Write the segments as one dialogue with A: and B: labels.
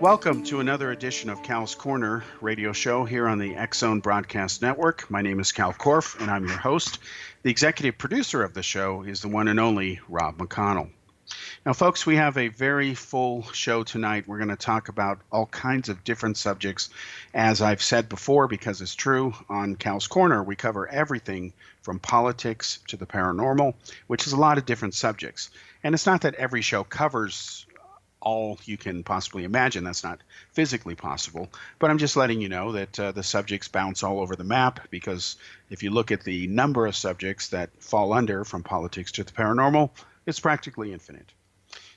A: Welcome to another edition of Cal's Corner radio show here on the X-Zone Broadcast Network. My name is Kal Korff, and I'm your host. The executive producer of the show is the one and only Rob McConnell. Now, folks, we have a very full show tonight. We're going to talk about all kinds of different subjects. As I've said before, because it's true, on Cal's Corner, we cover everything from politics to the paranormal, which is a lot of different subjects. And it's not that every show covers all you can possibly imagine. That's not physically possible. But I'm just letting you know that the subjects bounce all over the map, because if you look at the number of subjects that fall under from politics to the paranormal, it's practically infinite.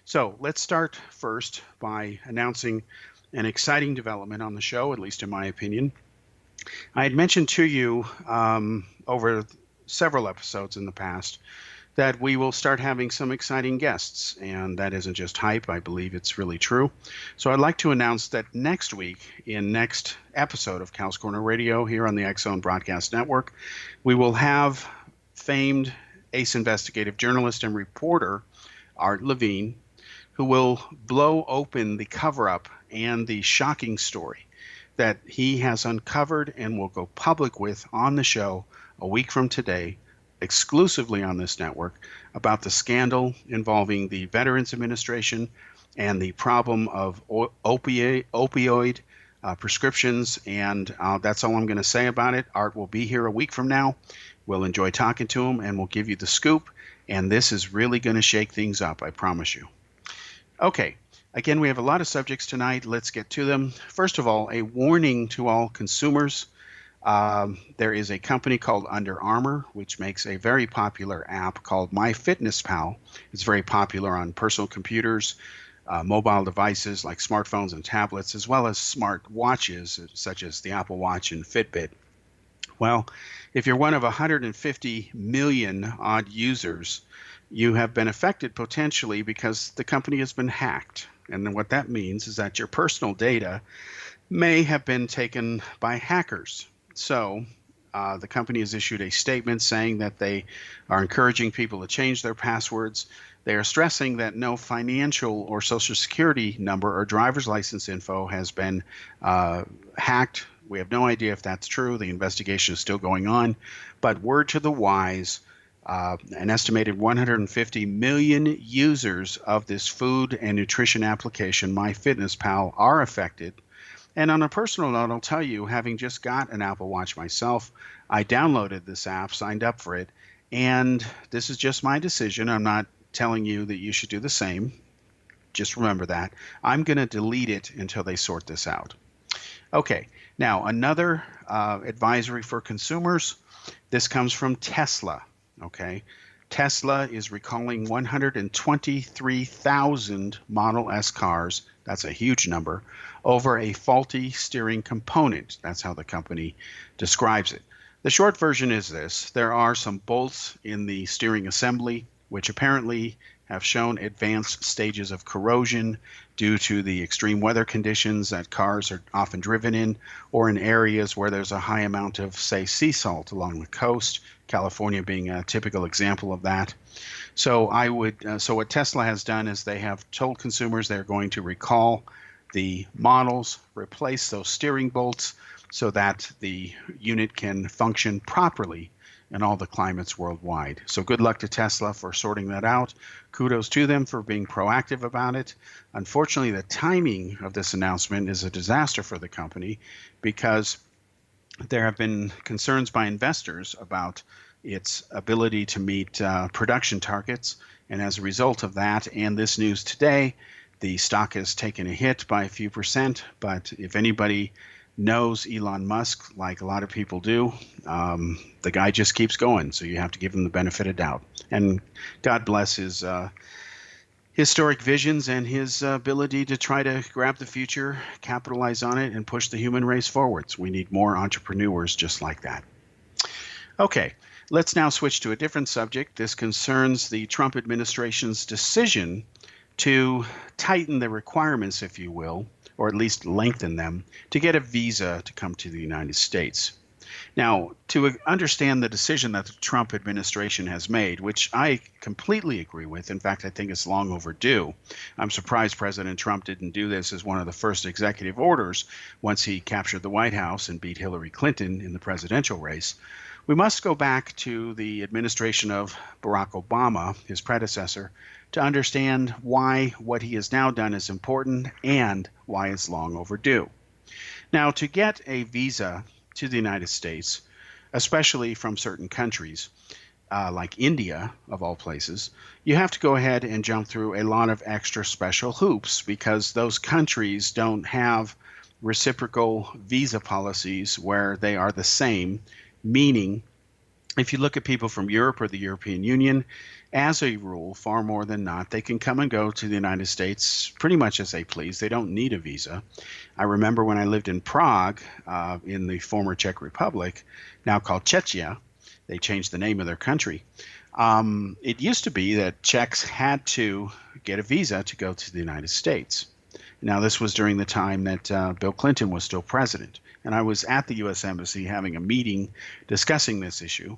A: So let's start first by announcing an exciting development on the show, at least in my opinion. I had mentioned to you over several episodes in the past that we will start having some exciting guests, and that isn't just hype. I believe it's really true. So I'd like to announce that next week, in next episode of Cal's Corner Radio here on the X-Zone Broadcast Network, we will have famed ace investigative journalist and reporter Art Levine, who will blow open the cover-up and the shocking story that he has uncovered and will go public with on the show a week from today, exclusively on this network, about the scandal involving the Veterans Administration and the problem of opioid prescriptions. And that's all I'm going to say about it. Art will be here a week from now. We'll enjoy talking to him, and we'll give you the scoop. And this is really going to shake things up, I promise you. Okay, again, we have a lot of subjects tonight. Let's get to them. First of all, a warning to all consumers. There is a company called Under Armour, which makes a very popular app called MyFitnessPal. It's very popular on personal computers, mobile devices like smartphones and tablets, as well as smart watches such as the Apple Watch and Fitbit. Well, if you're one of 150 million odd users, you have been affected potentially because the company has been hacked. And then what that means is that your personal data may have been taken by hackers. So the company has issued a statement saying that they are encouraging people to change their passwords. They are stressing that no financial or social security number or driver's license info has been hacked. We have no idea if that's true. The investigation is still going on. But word to the wise, an estimated 150 million users of this food and nutrition application, MyFitnessPal, are affected. And on a personal note, I'll tell you, having just got an Apple Watch myself, I downloaded this app, signed up for it, and this is just my decision. I'm not telling you that you should do the same. Just remember that. I'm going to delete it until they sort this out. Okay, now another advisory for consumers. This comes from Tesla, okay? Tesla is recalling 123,000 Model S cars, that's a huge number, over a faulty steering component. That's how the company describes it. The short version is this. There are some bolts in the steering assembly which apparently have shown advanced stages of corrosion due to the extreme weather conditions that cars are often driven in, or in areas where there's a high amount of, say, sea salt along the coast, California being a typical example of that. So so what Tesla has done is they have told consumers they're going to recall the models, replace those steering bolts so that the unit can function properly in all the climates worldwide. So good luck to Tesla for sorting that out. Kudos to them for being proactive about it. Unfortunately, the timing of this announcement is a disaster for the company because there have been concerns by investors about its ability to meet production targets. And as a result of that and this news today, the stock has taken a hit by a few percent. But if anybody knows Elon Musk, like a lot of people do, the guy just keeps going. So you have to give him the benefit of doubt. And God bless his historic visions and his ability to try to grab the future, capitalize on it, and push the human race forwards. We need more entrepreneurs just like that. Okay, let's now switch to a different subject. This concerns the Trump administration's decision to tighten the requirements, if you will, or at least lengthen them, to get a visa to come to the United States. Now, to understand the decision that the Trump administration has made, which I completely agree with, in fact, I think it's long overdue. I'm surprised President Trump didn't do this as one of the first executive orders once he captured the White House and beat Hillary Clinton in the presidential race. We must go back to the administration of Barack Obama, his predecessor, to understand why what he has now done is important and why it's long overdue. Now, to get a visa to the United States, especially from certain countries, like India, of all places, you have to go ahead and jump through a lot of extra special hoops because those countries don't have reciprocal visa policies where they are the same, meaning if you look at people from Europe or the European Union, as a rule, far more than not, they can come and go to the United States pretty much as they please. They don't need a visa. I remember when I lived in Prague, in the former Czech Republic, now called Czechia. They changed the name of their country. It used to be that Czechs had to get a visa to go to the United States. Now, this was during the time that Bill Clinton was still president. And I was at the U.S. Embassy having a meeting discussing this issue.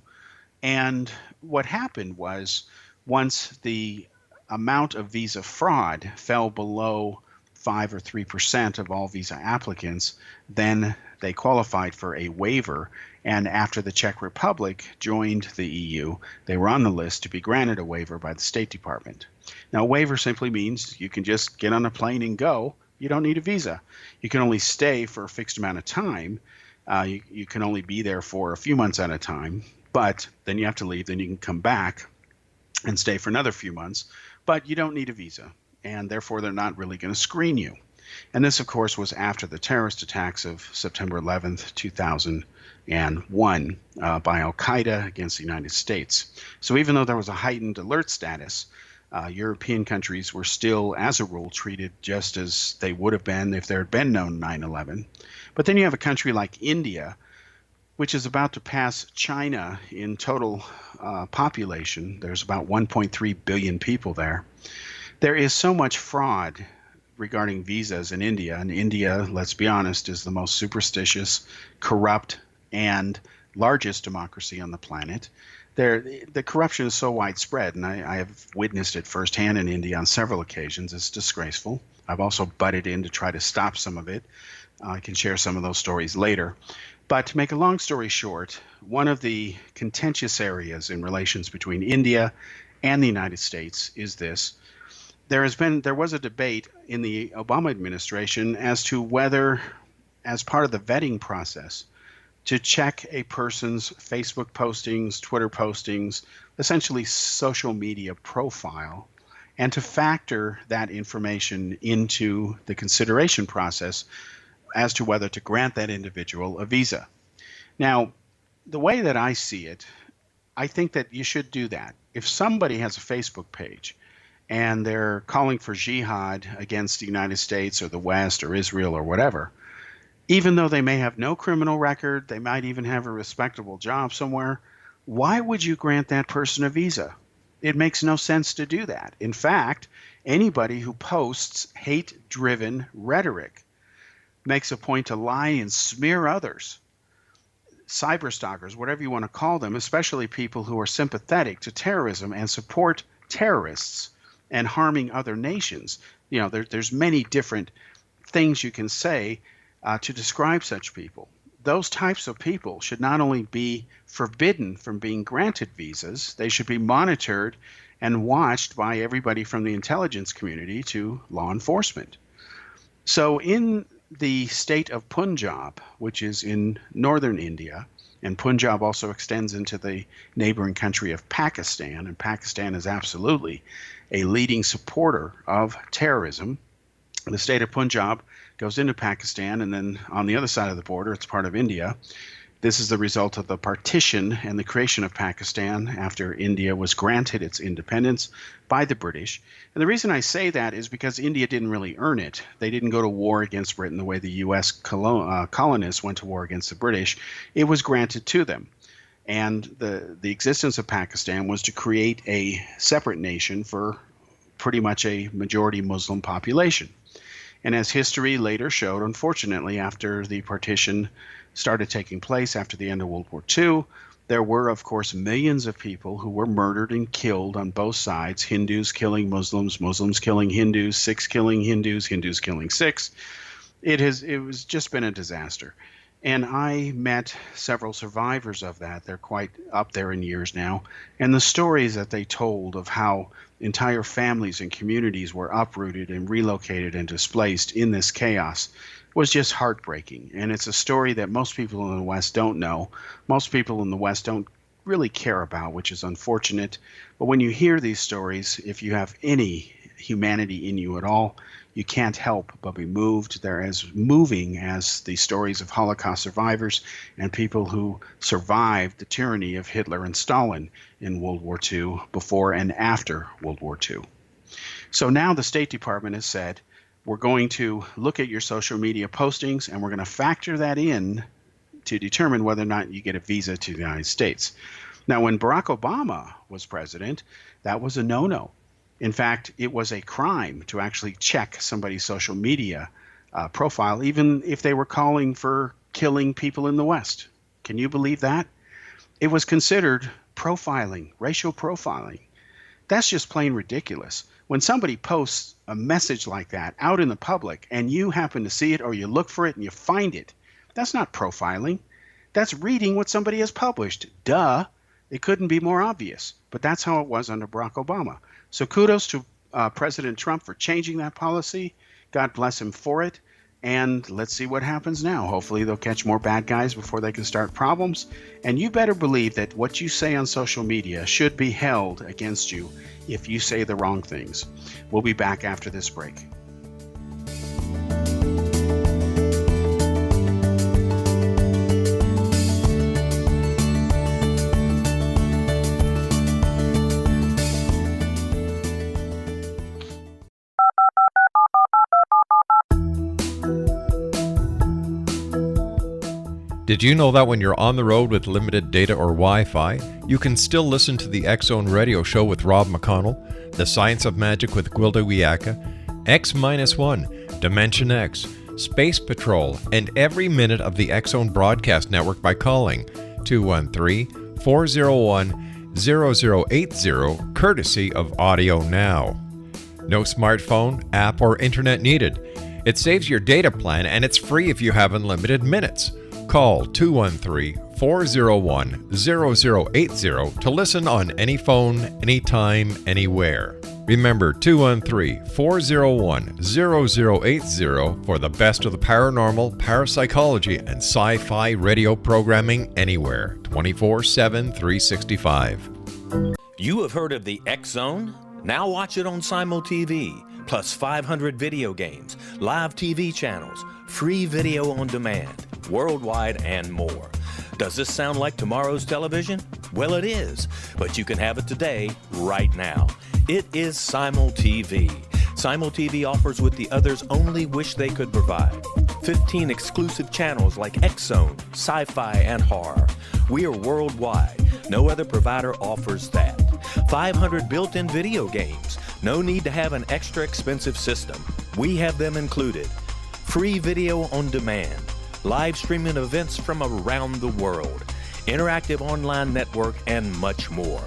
A: And what happened was once the amount of visa fraud fell below 5 or 3% of all visa applicants, then they qualified for a waiver. And after the Czech Republic joined the EU, they were on the list to be granted a waiver by the State Department. Now, a waiver simply means you can just get on a plane and go. You don't need a visa. You can only stay for a fixed amount of time. You can only be there for a few months at a time, but then you have to leave. Then you can come back and stay for another few months, but you don't need a visa, and therefore they're not really going to screen you. And this, of course, was after the terrorist attacks of September 11th, 2001 by Al-Qaeda against the United States. So even though there was a heightened alert status, European countries were still, as a rule, treated just as they would have been if there had been no 9/11. But then you have a country like India, which is about to pass China in total population. There's about 1.3 billion people there. There is so much fraud regarding visas in India. And India, let's be honest, is the most superstitious, corrupt, and largest democracy on the planet. The corruption is so widespread, and I have witnessed it firsthand in India on several occasions. It's disgraceful. I've also butted in to try to stop some of it. I can share some of those stories later. But to make a long story short, one of the contentious areas in relations between India and the United States is this. There was a debate in the Obama administration as to whether, as part of the vetting process, to check a person's Facebook postings, Twitter postings, essentially social media profile, and to factor that information into the consideration process as to whether to grant that individual a visa. Now, the way that I see it, I think that you should do that. If somebody has a Facebook page and they're calling for jihad against the United States or the West or Israel or whatever, even though they may have no criminal record, they might even have a respectable job somewhere, why would you grant that person a visa? It makes no sense to do that. In fact, anybody who posts hate-driven rhetoric makes a point to lie and smear others, cyberstalkers, whatever you want to call them, especially people who are sympathetic to terrorism and support terrorists and harming other nations. You know, there's many different things you can say to describe such people. Those types of people should not only be forbidden from being granted visas, they should be monitored and watched by everybody from the intelligence community to law enforcement. So in the state of Punjab, which is in northern India, and Punjab also extends into the neighboring country of Pakistan, and Pakistan is absolutely a leading supporter of terrorism. The state of Punjab goes into Pakistan, and then on the other side of the border, it's part of India. This is the result of the partition and the creation of Pakistan after India was granted its independence by the British. And the reason I say that is because India didn't really earn it. They didn't go to war against Britain the way the U.S. colonists went to war against the British. It was granted to them. And the existence of Pakistan was to create a separate nation for pretty much a majority Muslim population. And as history later showed, unfortunately, after the partition started taking place after the end of World War II, there were, of course, millions of people who were murdered and killed on both sides, Hindus killing Muslims, Muslims killing Hindus, Sikhs killing Hindus, Hindus killing Sikhs. It was just been a disaster. And I met several survivors of that. They're quite up there in years now. And the stories that they told of how entire families and communities were uprooted and relocated and displaced in this chaos was just heartbreaking. And it's a story that most people in the West don't know. Most people in the West don't really care about, which is unfortunate. But when you hear these stories, if you have any humanity in you at all, you can't help but be moved. They're as moving as the stories of Holocaust survivors and people who survived the tyranny of Hitler and Stalin in World War II, before and after World War II. So now the State Department has said, we're going to look at your social media postings and we're going to factor that in to determine whether or not you get a visa to the United States. Now, when Barack Obama was president, that was a no-no. In fact, it was a crime to actually check somebody's social media profile, even if they were calling for killing people in the West. Can you believe that? It was considered profiling, racial profiling. That's just plain ridiculous. When somebody posts a message like that out in the public and you happen to see it or you look for it and you find it, that's not profiling. That's reading what somebody has published. Duh. It couldn't be more obvious. But that's how it was under Barack Obama. So kudos to President Trump for changing that policy. God bless him for it. And let's see what happens now. Hopefully they'll catch more bad guys before they can start problems. And you better believe that what you say on social media should be held against you if you say the wrong things. We'll be back after this break.
B: Did you know that when you're on the road with limited data or Wi-Fi, you can still listen to the X-Zone Radio Show with Rob McConnell, The Science of Magic with Gwilda Wiyaka, X-1, Dimension X, Space Patrol, and every minute of the X-Zone Broadcast Network by calling 213-401-0080, courtesy of Audio Now. No smartphone, app, or internet needed. It saves your data plan and it's free if you have unlimited minutes. Call 213-401-0080 to listen on any phone, anytime, anywhere. Remember 213-401-0080 for the best of the paranormal, parapsychology, and sci-fi radio programming anywhere, 24/7, 365.
C: You have heard of the X-Zone? Now watch it on Simul TV, plus 500 video games, live TV channels, free video on demand, worldwide, and more. Does this sound like tomorrow's television? Well, it is, but you can have it today, right now. It is Simul TV. Simul TV offers what the others only wish they could provide. 15 exclusive channels like X-Zone, Sci-Fi, and Horror. We are worldwide. No other provider offers that. 500 built-in video games. No need to have an extra expensive system. We have them included. Free video on demand. Live streaming events from around the world. Interactive online network, and much more.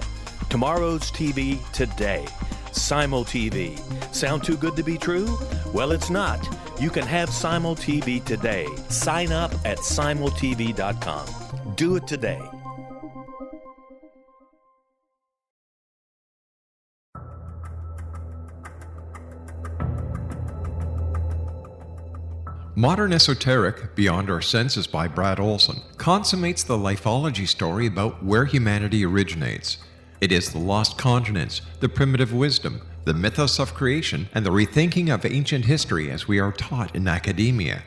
C: Tomorrow's TV today. Simul TV. Sound too good to be true? Well, it's not. You can have Simul TV today. Sign up at simultv.com. Do it today.
B: Modern Esoteric, Beyond Our Senses by Brad Olson, consummates the lifology story about where humanity originates. It is the lost continents, the primitive wisdom, the mythos of creation, and the rethinking of ancient history as we are taught in academia.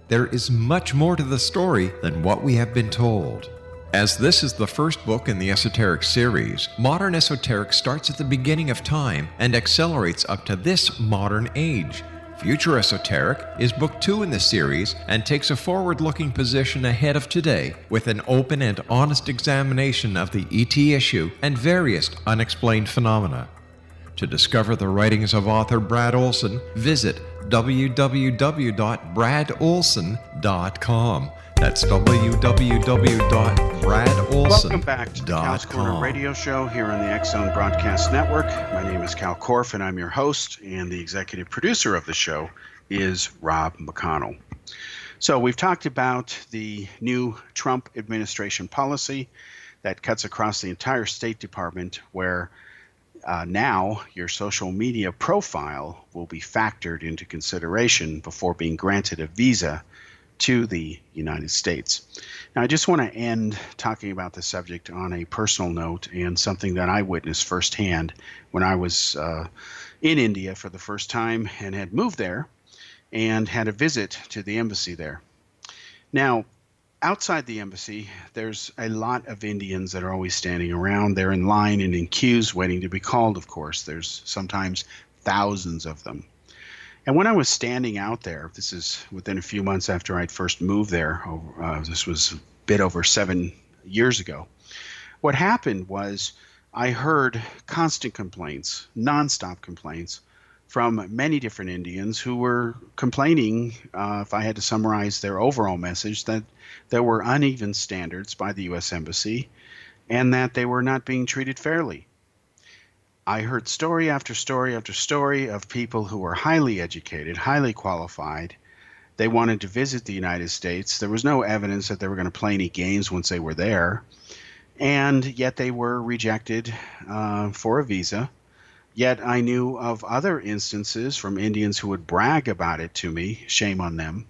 B: There is much more to the story than what we have been told. As this is the first book in the Esoteric series, Modern Esoteric starts at the beginning of time and accelerates up to this modern age. Future Esoteric is book 2 in the series and takes a forward-looking position ahead of today with an open and honest examination of the ET issue and various unexplained phenomena. To discover the writings of author Brad Olson, visit www.bradolson.com. That's www.bradolson.com.
A: Welcome back to the Cal's Corner radio show here on the X Zone Broadcast Network. My name is Kal Korff, and I'm your host, and the executive producer of the show is Rob McConnell. So we've talked about the new Trump administration policy that cuts across the entire State Department, where now your social media profile will be factored into consideration before being granted a visa to the United States. Now, I just want to end talking about the subject on a personal note and something that I witnessed firsthand when I was in India for the first time and had moved there and had a visit to the embassy there. Now, outside the embassy, there's a lot of Indians that are always standing around. They're in line and in queues waiting to be called, of course. There's sometimes thousands of them. And when I was standing out there, this is within a few months after I'd first moved there, this was a bit over 7 years ago, what happened was I heard constant complaints, nonstop complaints, from many different Indians who were complaining, if I had to summarize their overall message, that there were uneven standards by the U.S. Embassy and that they were not being treated fairly. I heard story after story after story of people who were highly educated, highly qualified. They wanted to visit the United States. There was no evidence that they were going to play any games once they were there. And yet they were rejected for a visa. Yet I knew of other instances from Indians who would brag about it to me, shame on them,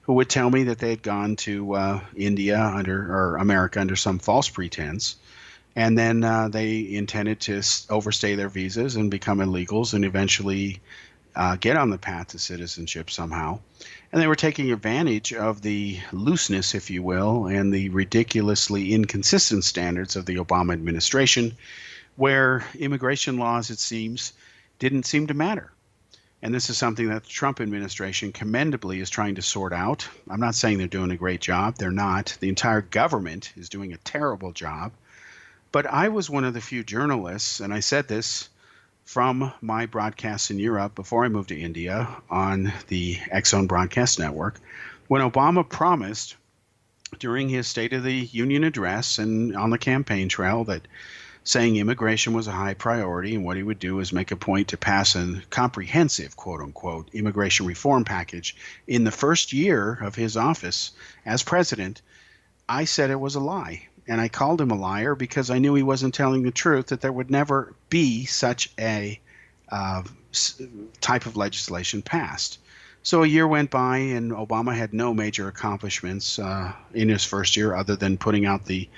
A: who would tell me that they had gone to India or America under some false pretense. And then they intended to overstay their visas and become illegals and eventually get on the path to citizenship somehow. And they were taking advantage of the looseness, if you will, and the ridiculously inconsistent standards of the Obama administration, where immigration laws, it seems, didn't seem to matter. And this is something that the Trump administration commendably is trying to sort out. I'm not saying they're doing a great job. They're not. The entire government is doing a terrible job. But I was one of the few journalists, and I said this from my broadcasts in Europe before I moved to India on the X Zone Broadcast Network, when Obama promised during his State of the Union address and on the campaign trail that saying immigration was a high priority and what he would do is make a point to pass a comprehensive, quote unquote, immigration reform package in the first year of his office as president. I said it was a lie. And I called him a liar because I knew he wasn't telling the truth, that there would never be such a type of legislation passed. So a year went by and Obama had no major accomplishments in his first year other than putting out the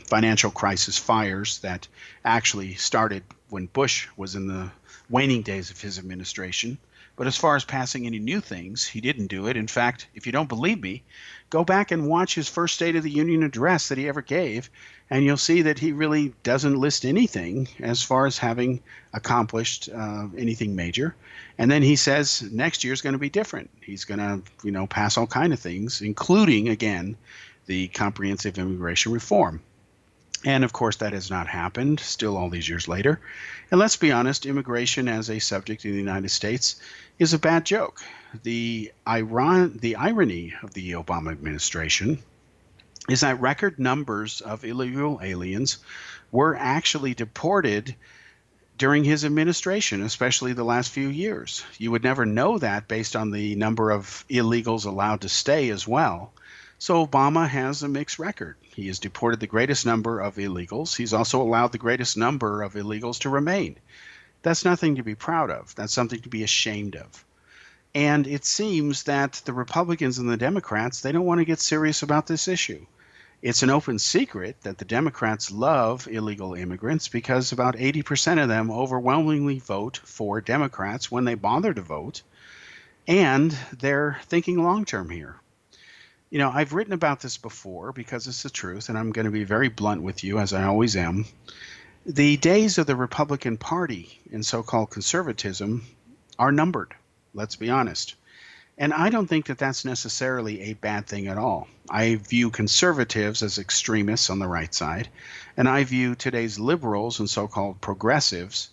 A: financial crisis fires that actually started when Bush was in the waning days of his administration. But as far as passing any new things, he didn't do it. In fact, if you don't believe me, go back and watch his first State of the Union address that he ever gave, and you'll see that he really doesn't list anything as far as having accomplished anything major. And then he says next year is going to be different. He's going to, pass all kind of things, including, again, the comprehensive immigration reform. And of course, that has not happened still all these years later. And let's be honest, immigration as a subject in the United States is a bad joke. The irony of the Obama administration is that record numbers of illegal aliens were actually deported during his administration, especially the last few years. You would never know that based on the number of illegals allowed to stay as well. So Obama has a mixed record. He has deported the greatest number of illegals. He's also allowed the greatest number of illegals to remain. That's nothing to be proud of. That's something to be ashamed of. And it seems that the Republicans and the Democrats, they don't want to get serious about this issue. It's an open secret that the Democrats love illegal immigrants because about 80% of them overwhelmingly vote for Democrats when they bother to vote. And they're thinking long-term here. I've written about this before because it's the truth, and I'm going to be very blunt with you, as I always am. The days of the Republican Party and so-called conservatism are numbered, let's be honest. And I don't think that that's necessarily a bad thing at all. I view conservatives as extremists on the right side, and I view today's liberals and so-called progressives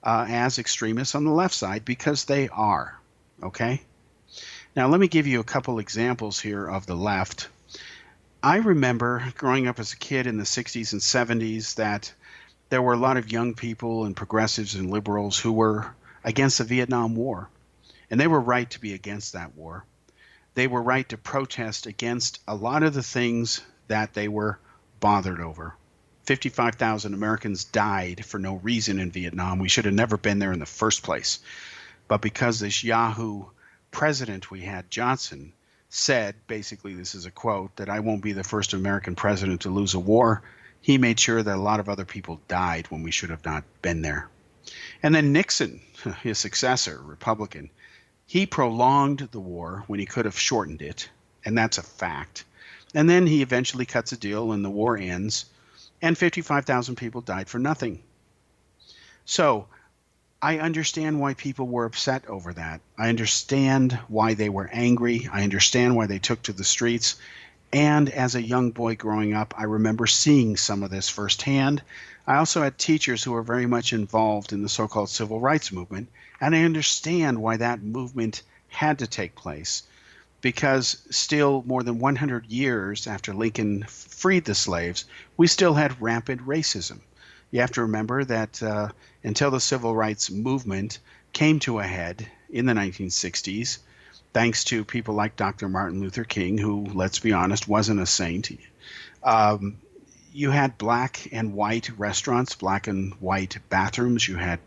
A: as extremists on the left side, because they are. Okay? Now, let me give you a couple examples here of the left. I remember growing up as a kid in the 60s and 70s that there were a lot of young people and progressives and liberals who were against the Vietnam War. And they were right to be against that war. They were right to protest against a lot of the things that they were bothered over. 55,000 Americans died for no reason in Vietnam. We should have never been there in the first place. But because this Yahoo president we had, Johnson, said, basically, this is a quote, that I won't be the first American president to lose a war, he made sure that a lot of other people died when we should have not been there. And then Nixon, his successor, Republican, he prolonged the war when he could have shortened it, and that's a fact. And then he eventually cuts a deal and the war ends, and 55,000 people died for nothing. So I understand why people were upset over that. I understand why they were angry. I understand why they took to the streets. And as a young boy growing up, I remember seeing some of this firsthand. I also had teachers who were very much involved in the so-called civil rights movement, and I understand why that movement had to take place, because still more than 100 years after Lincoln freed the slaves, we still had rampant racism. You have to remember that until the civil rights movement came to a head in the 1960s, thanks to people like Dr. Martin Luther King, who, let's be honest, wasn't a saint, you had black and white restaurants, black and white bathrooms. You had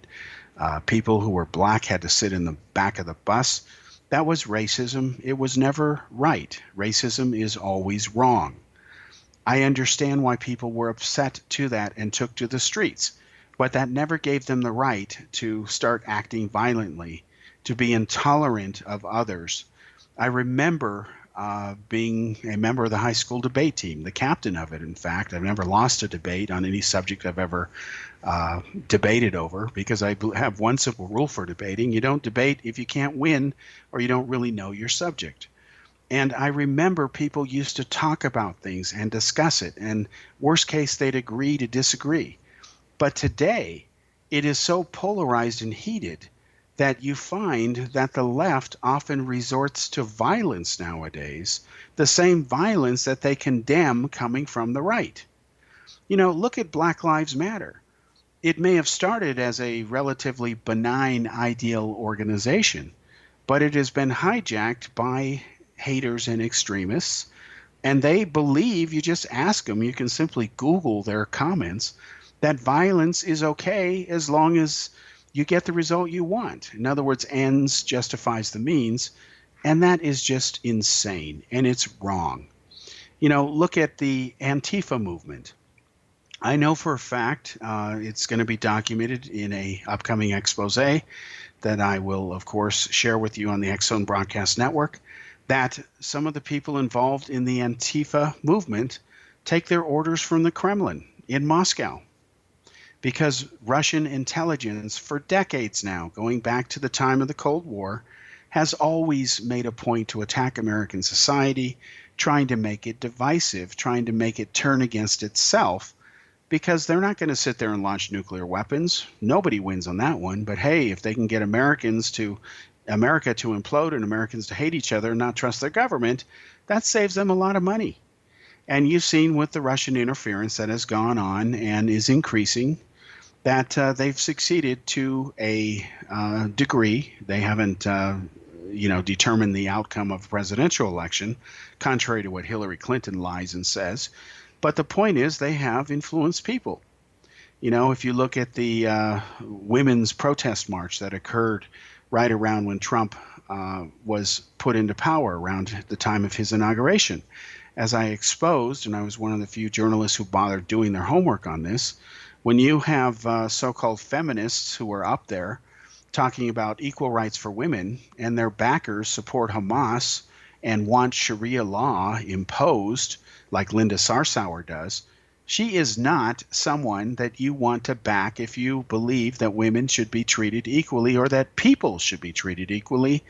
A: people who were black had to sit in the back of the bus. That was racism. It was never right. Racism is always wrong. I understand why people were upset to that and took to the streets, but that never gave them the right to start acting violently, to be intolerant of others. I remember being a member of the high school debate team, the captain of it, in fact. I've never lost a debate on any subject I've ever debated over, because I have one simple rule for debating. You don't debate if you can't win or you don't really know your subject. And I remember people used to talk about things and discuss it, and worst case, they'd agree to disagree. But today, it is so polarized and heated that you find that the left often resorts to violence nowadays, the same violence that they condemn coming from the right. You know, look at Black Lives Matter. It may have started as a relatively benign ideal organization, but it has been hijacked by haters and extremists, and they believe, you just ask them, you can simply Google their comments, that violence is okay as long as you get the result you want. In other words, ends justifies the means, and that is just insane, and it's wrong. You know, look at the Antifa movement. I know for a fact it's going to be documented in a upcoming expose that I will, of course, share with you on the X Zone Broadcast Network, that some of the people involved in the Antifa movement take their orders from the Kremlin in Moscow, because Russian intelligence for decades now, going back to the time of the Cold War, has always made a point to attack American society, trying to make it divisive, trying to make it turn against itself, because they're not going to sit there and launch nuclear weapons. Nobody wins on that one. But hey, if they can get America to implode and Americans to hate each other and not trust their government, that saves them a lot of money. And you've seen with the Russian interference that has gone on and is increasing, that they've succeeded to a degree. They haven't, determined the outcome of a presidential election, contrary to what Hillary Clinton lies and says. But the point is, they have influenced people. You know, if you look at the women's protest march that occurred right around when Trump was put into power, around the time of his inauguration, as I exposed, and I was one of the few journalists who bothered doing their homework on this, when you have so-called feminists who are up there talking about equal rights for women, and their backers support Hamas and want Sharia law imposed, like Linda Sarsour does, she is not someone that you want to back if you believe that women should be treated equally or that people should be treated equally.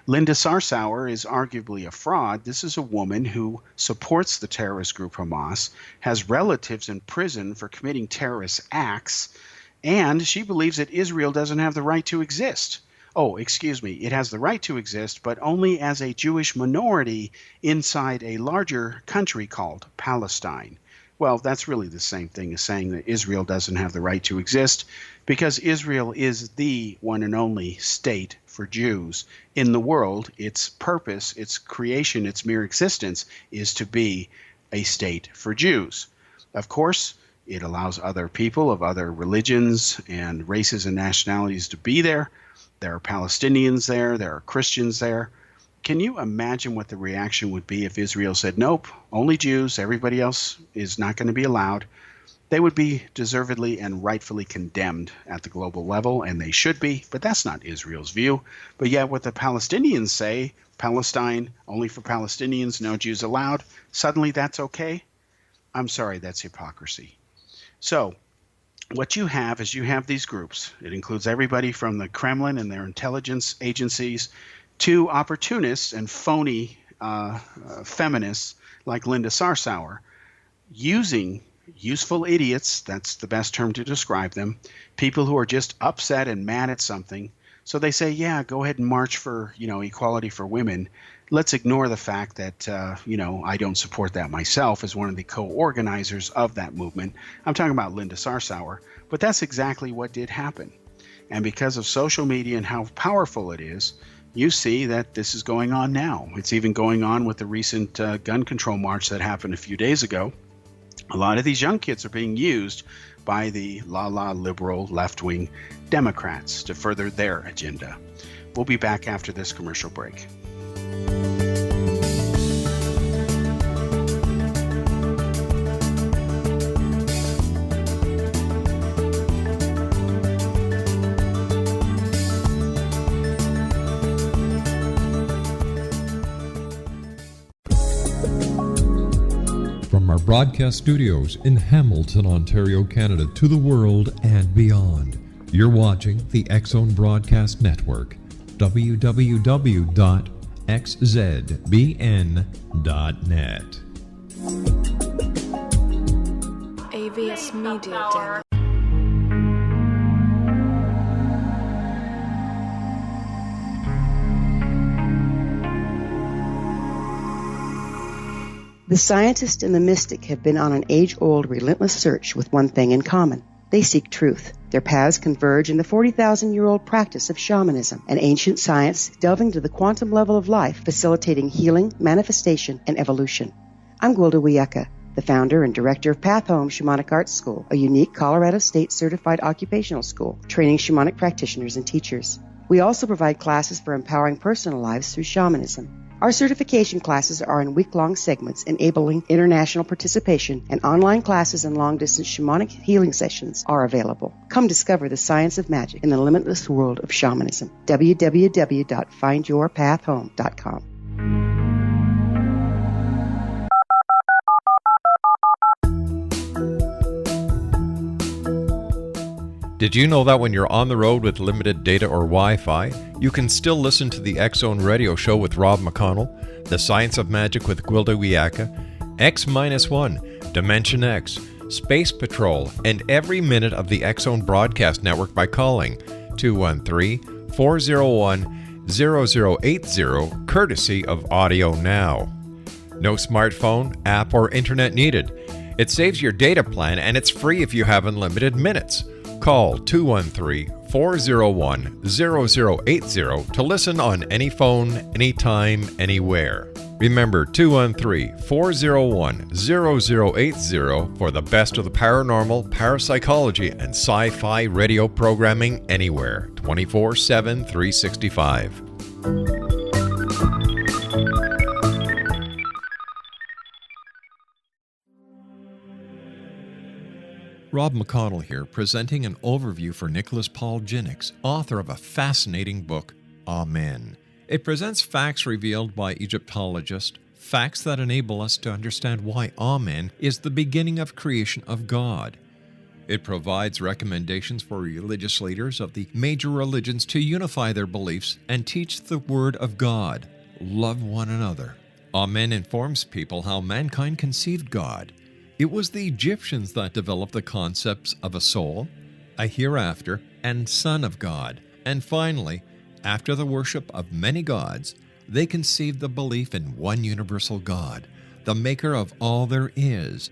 A: Linda Sarsour is arguably a fraud. This is a woman who supports the terrorist group Hamas, has relatives in prison for committing terrorist acts, And she believes that Israel doesn't have the right to exist. Oh, excuse me, it has the right to exist, but only as a Jewish minority inside a larger country called Palestine. Well, that's really the same thing as saying that Israel doesn't have the right to exist, because Israel is the one and only state for Jews in the world. Its purpose, its creation, its mere existence is to be a state for Jews. Of course, it allows other people of other religions and races and nationalities to be there. There are Palestinians there, there are Christians there. Can you imagine what the reaction would be if Israel said, nope, only Jews, everybody else is not going to be allowed? They would be deservedly and rightfully condemned at the global level, and they should be, but that's not Israel's view. But yet what the Palestinians say, Palestine only for Palestinians, no Jews allowed, suddenly that's okay? I'm sorry, that's hypocrisy. So what you have is you have these groups. It includes everybody from the Kremlin and their intelligence agencies to opportunists and phony feminists like Linda Sarsour, using useful idiots, that's the best term to describe them, people who are just upset and mad at something. So they say, yeah, go ahead and march for, equality for women. Let's ignore the fact that, I don't support that myself as one of the co-organizers of that movement. I'm talking about Linda Sarsour, but that's exactly what did happen. And because of social media and how powerful it is, you see that this is going on now. It's even going on with the recent gun control march that happened a few days ago. A lot of these young kids are being used by the liberal left-wing Democrats to further their agenda. We'll be back after this commercial break.
B: From our broadcast studios in Hamilton, Ontario, Canada, to the world and beyond, you're watching the X-Zone Broadcast Network, www.xzbn.net.
D: AVS Media Den.
E: The scientist and the mystic have been on an age-old, relentless search with one thing in common. They seek truth. Their paths converge in the 40,000-year-old practice of shamanism, an ancient science delving to the quantum level of life, facilitating healing, manifestation, and evolution. I'm Gwilda Wiyaka, the founder and director of Path Home Shamanic Arts School, a unique Colorado State certified occupational school, training shamanic practitioners and teachers. We also provide classes for empowering personal lives through shamanism. Our certification classes are in week-long segments enabling international participation, and online classes and long-distance shamanic healing sessions are available. Come discover the science of magic in the limitless world of shamanism. www.findyourpathhome.com.
B: Did you know that when you're on the road with limited data or Wi-Fi, you can still listen to the X-Zone Radio Show with Rob McConnell, The Science of Magic with Gwilda Wiyaka, X-1, Dimension X, Space Patrol, and every minute of the X-Zone Broadcast Network by calling 213-401-0080, courtesy of Audio Now. No smartphone, app, or internet needed. It saves your data plan, and it's free if you have unlimited minutes. Call 213-401-0080 to listen on any phone, anytime, anywhere. Remember 213-401-0080 for the best of the paranormal, parapsychology, and sci-fi radio programming anywhere, 24/7, 365. Rob McConnell here, presenting an overview for Nicholas Paul Jennings, author of a fascinating book, Amen. It presents facts revealed by Egyptologists, facts that enable us to understand why Amen is the beginning of creation of God. It provides recommendations for religious leaders of the major religions to unify their beliefs and teach the Word of God. Love one another. Amen informs people how mankind conceived God. It was the Egyptians that developed the concepts of a soul, a hereafter, and Son of God. And finally, after the worship of many gods, they conceived the belief in one universal God, the maker of all there is.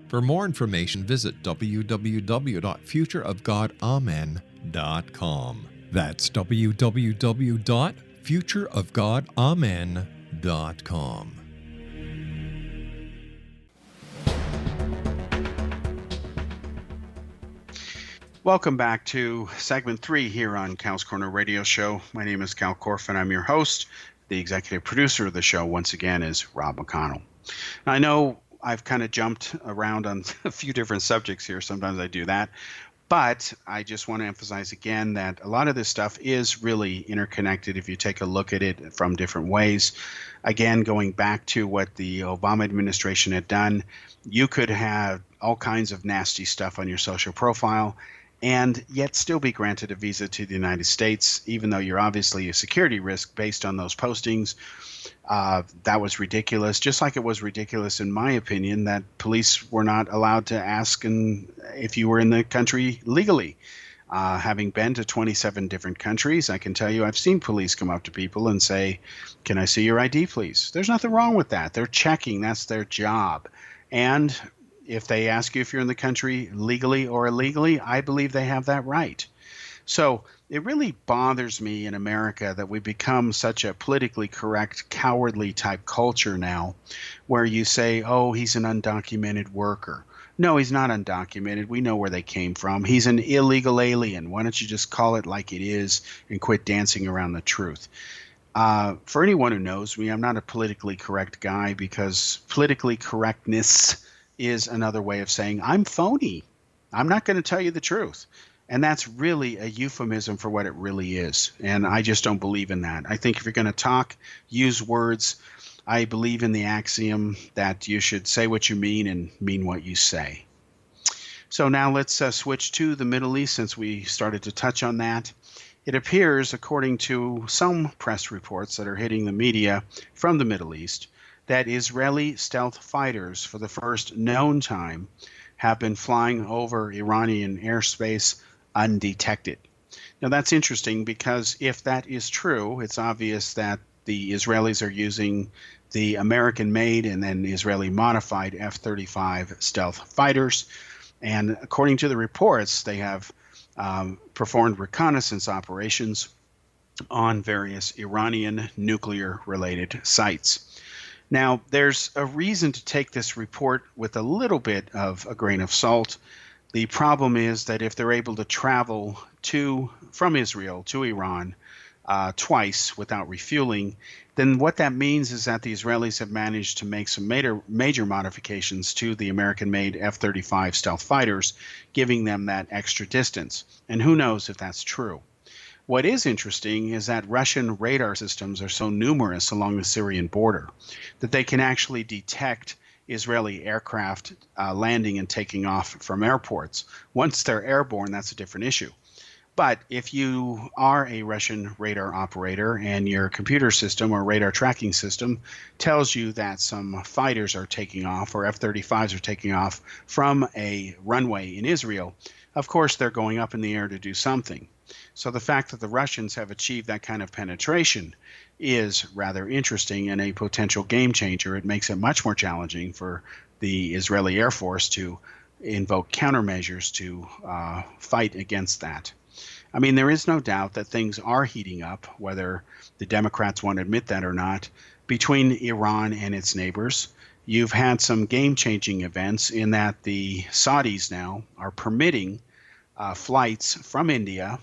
B: For more information, visit www.futureofgodamen.com. That's www.futureofgodamen.com.
A: Welcome back to segment 3 here on Cal's Corner Radio Show. My name is Kal Korff, and I'm your host. The executive producer of the show, once again, is Rob McConnell. Now, I know I've kind of jumped around on a few different subjects here. Sometimes I do that. But I just want to emphasize again that a lot of this stuff is really interconnected if you take a look at it from different ways. Again, going back to what the Obama administration had done, you could have all kinds of nasty stuff on your social profile and yet still be granted a visa to the United States, even though you're obviously a security risk based on those postings. That was ridiculous, just like it was ridiculous, in my opinion, that police were not allowed to ask if you were in the country legally. Having been to 27 different countries, I can tell you I've seen police come up to people and say, "Can I see your ID, please?" There's nothing wrong with that. They're checking. That's their job. And if they ask you if you're in the country legally or illegally, I believe they have that right. So it really bothers me in America that we become such a politically correct, cowardly type culture now, where you say, oh, he's an undocumented worker. No, he's not undocumented. We know where they came from. He's an illegal alien. Why don't you just call it like it is and quit dancing around the truth? For anyone who knows me, I'm not a politically correct guy, because politically correctness is another way of saying I'm phony. I'm not going to tell you the truth. And that's really a euphemism for what it really is. And I just don't believe in that. I think if you're going to talk, use words. I believe in the axiom that you should say what you mean and mean what you say. So now let's switch to the Middle East, since we started to touch on that. It appears, according to some press reports that are hitting the media from the Middle East, that Israeli stealth fighters, for the first known time, have been flying over Iranian airspace undetected. Now, that's interesting, because if that is true, it's obvious that the Israelis are using the American-made and then Israeli-modified F-35 stealth fighters. And according to the reports, they have performed reconnaissance operations on various Iranian nuclear-related sites. Now, there's a reason to take this report with a little bit of a grain of salt. The problem is that if they're able to travel from Israel to Iran twice without refueling, then what that means is that the Israelis have managed to make some major modifications to the American-made F-35 stealth fighters, giving them that extra distance. And who knows if that's true. What is interesting is that Russian radar systems are so numerous along the Syrian border that they can actually detect Israeli aircraft landing and taking off from airports. Once they're airborne, that's a different issue. But if you are a Russian radar operator and your computer system or radar tracking system tells you that some fighters are taking off, or F-35s are taking off from a runway in Israel, of course they're going up in the air to do something. So the fact that the Russians have achieved that kind of penetration is rather interesting and a potential game changer. It makes it much more challenging for the Israeli Air Force to invoke countermeasures to fight against that. I mean, there is no doubt that things are heating up, whether the Democrats want to admit that or not, between Iran and its neighbors. You've had some game-changing events in that the Saudis now are permitting flights from India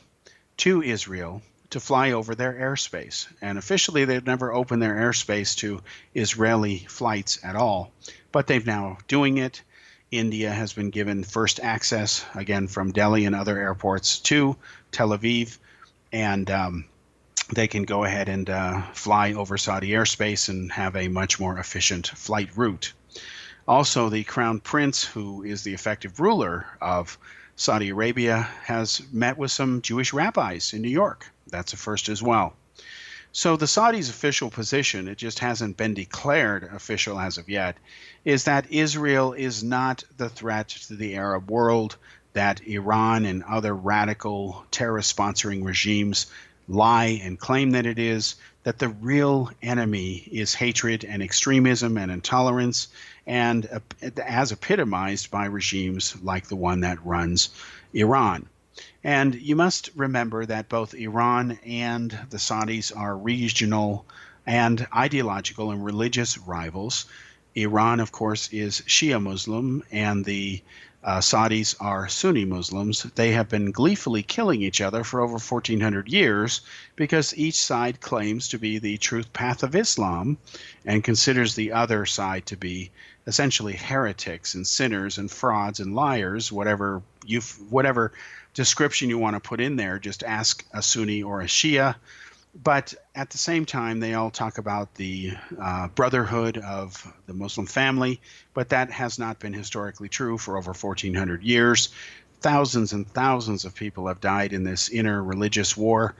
A: to Israel to fly over their airspace. And officially, they've never opened their airspace to Israeli flights at all, but they've now doing it. India has been given first access, again, from Delhi and other airports to Tel Aviv, and they can go ahead and fly over Saudi airspace and have a much more efficient flight route. Also, the Crown Prince, who is the effective ruler of Saudi Arabia, has met with some Jewish rabbis in New York. That's a first as well. So the Saudis' official position, it just hasn't been declared official as of yet, is that Israel is not the threat to the Arab world. that Iran and other radical terrorist-sponsoring regimes lie and claim that it is, that the real enemy is hatred and extremism and intolerance, and as epitomized by regimes like the one that runs Iran. And you must remember that both Iran and the Saudis are regional and ideological and religious rivals. Iran, of course, is Shia Muslim, and the Saudis are Sunni Muslims. They have been gleefully killing each other for over 1,400 years because each side claims to be the truth path of Islam and considers the other side to be essentially heretics and sinners and frauds and liars, whatever description you want to put in there. Just ask a Sunni or a Shia. But at the same time, they all talk about the brotherhood of the Muslim family, but that has not been historically true for over 1,400 years. Thousands and thousands of people have died in this inter-religious war,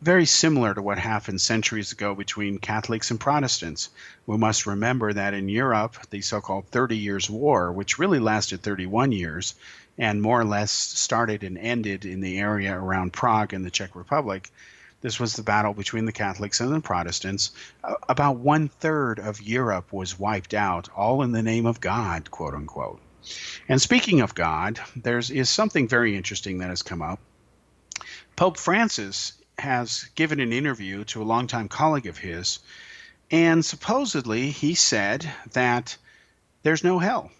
A: very similar to what happened centuries ago between Catholics and Protestants. We must remember that in Europe, the so-called 30 Years' War, which really lasted 31 years, and more or less started and ended in the area around Prague and the Czech Republic. This was the battle between the Catholics and the Protestants. About 1/3 of Europe was wiped out, all in the name of God, quote unquote. And speaking of God, there is something very interesting that has come up. Pope Francis has given an interview to a longtime colleague of his, and supposedly he said that there's no hell.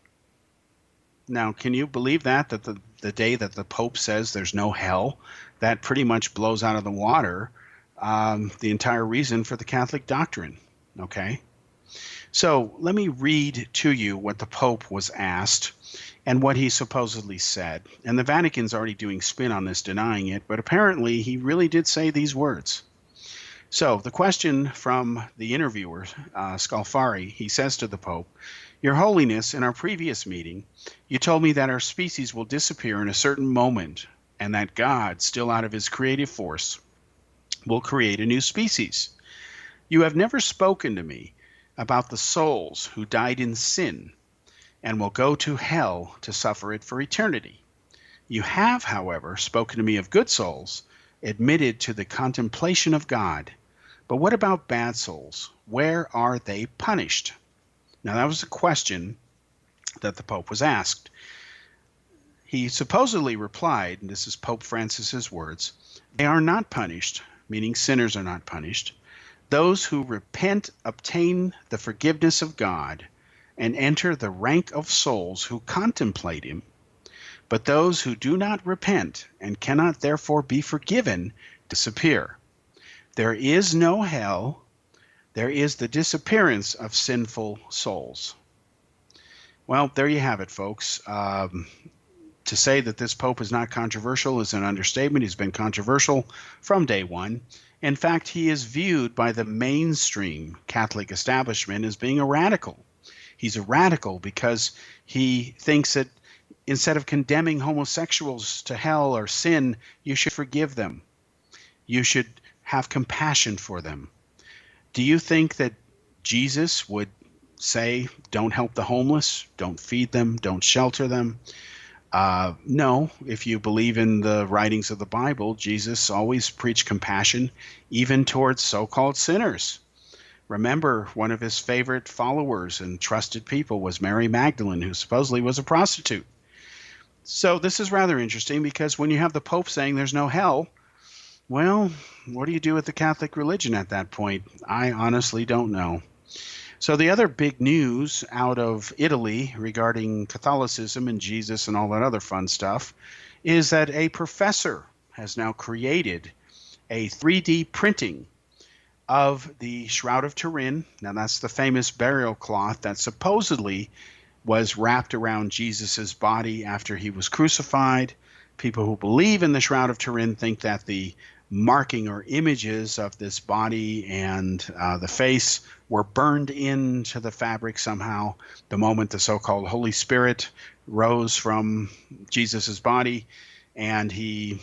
A: Now, can you believe that the day that the Pope says there's no hell, that pretty much blows out of the water the entire reason for the Catholic doctrine, okay? So let me read to you what the Pope was asked and what he supposedly said. And the Vatican's already doing spin on this, denying it, but apparently he really did say these words. So the question from the interviewer, Scalfari, he says to the Pope, "Your Holiness, in our previous meeting, you told me that our species will disappear in a certain moment and that God, still out of his creative force, will create a new species. You have never spoken to me about the souls who died in sin and will go to hell to suffer it for eternity. You have, however, spoken to me of good souls, admitted to the contemplation of God. But what about bad souls? Where are they punished?" Now, that was a question that the Pope was asked. He supposedly replied, and this is Pope Francis's words, "They are not punished," meaning sinners are not punished. "Those who repent obtain the forgiveness of God and enter the rank of souls who contemplate him. But those who do not repent and cannot therefore be forgiven disappear. There is no hell. There is the disappearance of sinful souls." Well, there you have it, folks. To say that this Pope is not controversial is an understatement. He's been controversial from day one. In fact, he is viewed by the mainstream Catholic establishment as being a radical. He's a radical because he thinks that instead of condemning homosexuals to hell or sin, you should forgive them. You should have compassion for them. Do you think that Jesus would say, don't help the homeless, don't feed them, don't shelter them? No, if you believe in the writings of the Bible, Jesus always preached compassion, even towards so-called sinners. Remember, one of his favorite followers and trusted people was Mary Magdalene, who supposedly was a prostitute. So this is rather interesting because when you have the Pope saying there's no hell, well, what do you do with the Catholic religion at that point? I honestly don't know. So the other big news out of Italy regarding Catholicism and Jesus and all that other fun stuff is that a professor has now created a 3D printing of the Shroud of Turin. Now that's the famous burial cloth that supposedly was wrapped around Jesus's body after he was crucified. People who believe in the Shroud of Turin think that the marking or images of this body and the face were burned into the fabric somehow the moment the so-called Holy Spirit rose from Jesus's body, and he,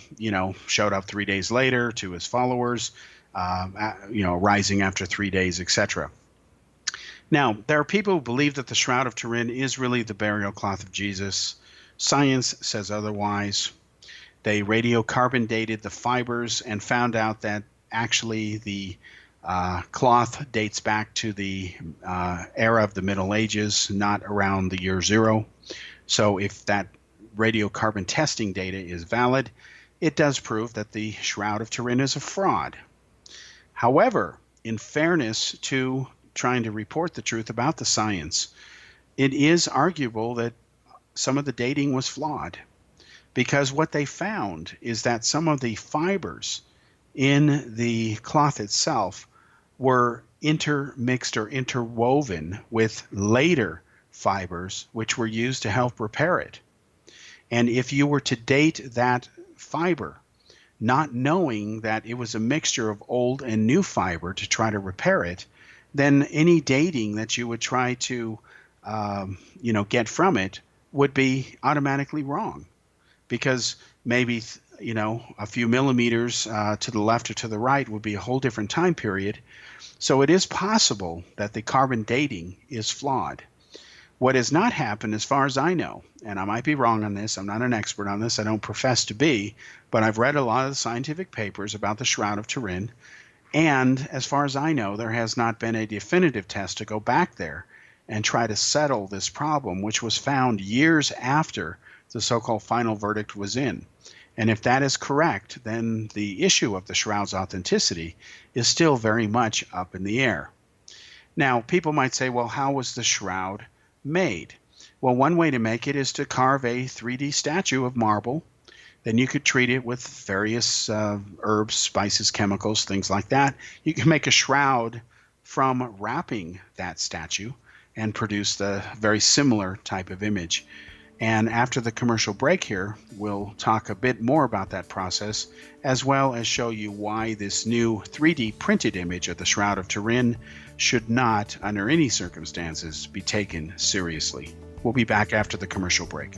A: showed up 3 days later to his followers, rising after 3 days, etc. Now, there are people who believe that the Shroud of Turin is really the burial cloth of Jesus. Science says otherwise. They radiocarbon dated the fibers and found out that actually the cloth dates back to the era of the Middle Ages, not around the year zero. So if that radiocarbon testing data is valid, it does prove that the Shroud of Turin is a fraud. However, in fairness to trying to report the truth about the science, it is arguable that some of the dating was flawed, because what they found is that some of the fibers in the cloth itself were intermixed or interwoven with later fibers which were used to help repair it. And if you were to date that fiber, not knowing that it was a mixture of old and new fiber to try to repair it, then any dating that you would try to get from it would be automatically wrong, because maybe a few millimeters to the left or to the right would be a whole different time period. So it is possible that the carbon dating is flawed. What has not happened, as far as I know, and I might be wrong on this, I'm not an expert on this, I don't profess to be, but I've read a lot of the scientific papers about the Shroud of Turin, and as far as I know, there has not been a definitive test to go back there and try to settle this problem, which was found years after the so-called final verdict was in. And if that is correct, then the issue of the shroud's authenticity is still very much up in the air. Now, people might say, well, how was the shroud made? Well, one way to make it is to carve a 3D statue of marble. Then you could treat it with various herbs, spices, chemicals, things like that. You can make a shroud from wrapping that statue and produce the very similar type of image. And after the commercial break here, we'll talk a bit more about that process, as well as show you why this new 3D printed image of the Shroud of Turin should not, under any circumstances, be taken seriously. We'll be back after the commercial break.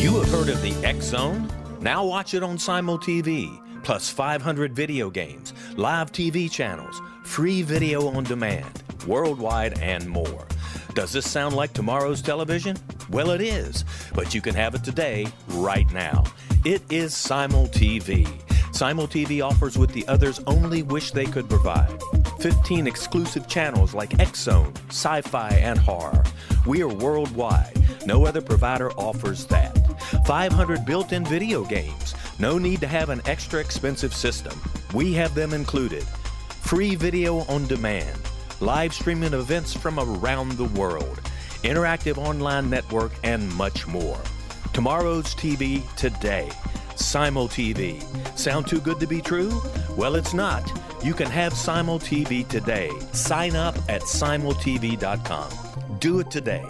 C: You have heard of the X Zone? Now watch it on Simul TV, plus 500 video games, live TV channels, free video on demand, worldwide, and more. Does this sound like tomorrow's television? Well, it is, but you can have it today, right now. It is Simul TV. Simul TV offers what the others only wish they could provide. 15 exclusive channels like X Zone, sci-fi, and horror. We are worldwide. No other provider offers that. 500 built-in video games. No need to have an extra expensive system. We have them included. Free video on demand. Live streaming events from around the world. Interactive online network, and much more. Tomorrow's TV today. Simul TV. Sound too good to be true? Well, it's not. You can have Simul TV today. Sign up at simultv.com. Do it today.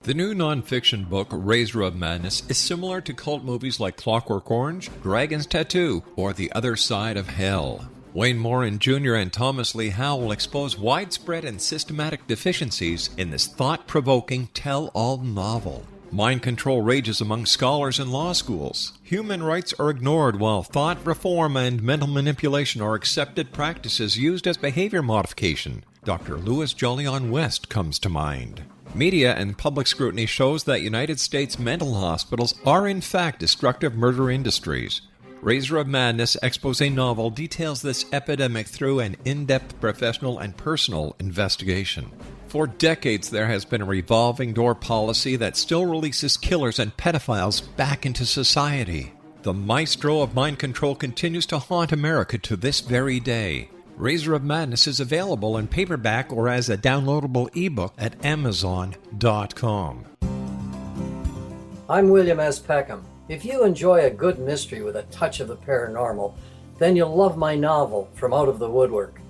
B: The new nonfiction book, Razor of Madness, is similar to cult movies like Clockwork Orange, Dragon's Tattoo, or The Other Side of Hell. Wayne Morin Jr. and Thomas Lee Howell expose widespread and systematic deficiencies in this thought-provoking tell-all novel. Mind control rages among scholars in law schools. Human rights are ignored while thought reform and mental manipulation are accepted practices used as behavior modification. Dr. Louis Jolyon West comes to mind. Media and public scrutiny shows that United States mental hospitals are in fact destructive murder industries. Razor of Madness expose novel details this epidemic through an in-depth professional and personal investigation. For decades, there has been a revolving door policy that still releases killers and pedophiles back into society. The maestro of mind control continues to haunt America to this very day. Razor of Madness is available in paperback or as a downloadable ebook at Amazon.com.
F: I'm William S. Peckham. If you enjoy a good mystery with a touch of the paranormal, then you'll love my novel, From Out of the Woodwork.